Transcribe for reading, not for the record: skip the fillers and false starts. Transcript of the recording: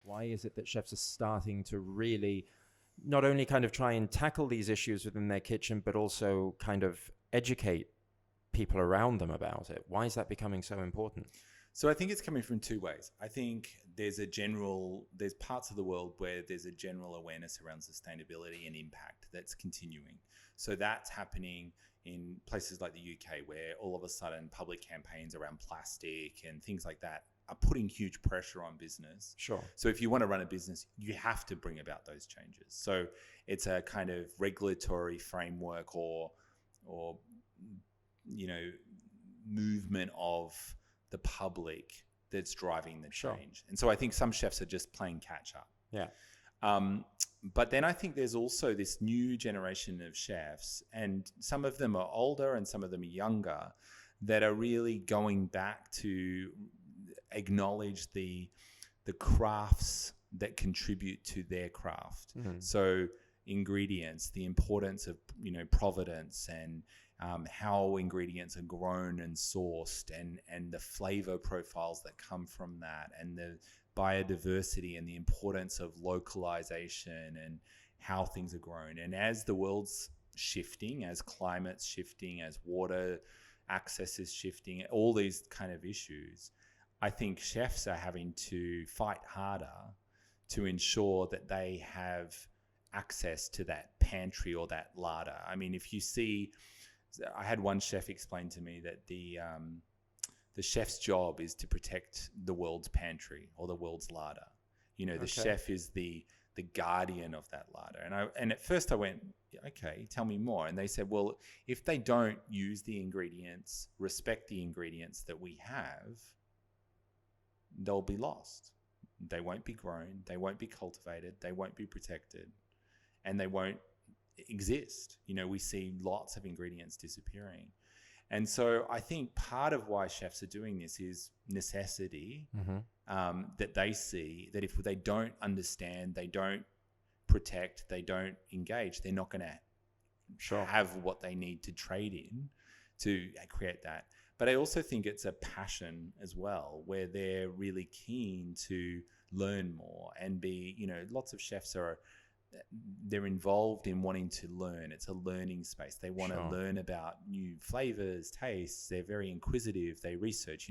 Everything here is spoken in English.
Why is it that chefs are starting to really not only kind of try and tackle these issues within their kitchen, but also kind of educate people around them about it? Why is that becoming so important? So I think it's coming from two ways. I think there's parts of the world where there's a general awareness around sustainability and impact that's continuing. So that's happening in places like the UK, where all of a sudden public campaigns around plastic and things like that are putting huge pressure on business. Sure. So if you want to run a business, you have to bring about those changes. So it's a kind of regulatory framework or movement of the public that's driving the change. Sure. And so I think some chefs are just playing catch up. Yeah. But then I think there's also this new generation of chefs, and some of them are older and some of them are younger, that are really going back to acknowledge the crafts that contribute to their craft. Mm-hmm. So ingredients, the importance of provenance, and how ingredients are grown and sourced, and the flavor profiles that come from that, and the biodiversity and the importance of localization and how things are grown. And as the world's shifting, as climate's shifting, as water access is shifting, all these kind of issues, I think chefs are having to fight harder to ensure that they have access to that pantry or that larder. I mean, if you see, I had one chef explain to me that the chef's job is to protect the world's pantry or the world's larder. The chef is the guardian of that larder. And at first I went, okay, tell me more. And they said, well, if they don't use the ingredients, respect the ingredients that we have, they'll be lost. They won't be grown, they won't be cultivated, they won't be protected, and they won't exist. We see lots of ingredients disappearing. And so I think part of why chefs are doing this is necessity, mm-hmm. That they see that if they don't understand, they don't protect, they don't engage, they're not going to have what they need to trade in to create that. But I also think it's a passion as well, where they're really keen to learn more and be, lots of chefs they're involved in wanting to learn. It's a learning space. They want to learn about new flavors, tastes. They're very inquisitive. They research.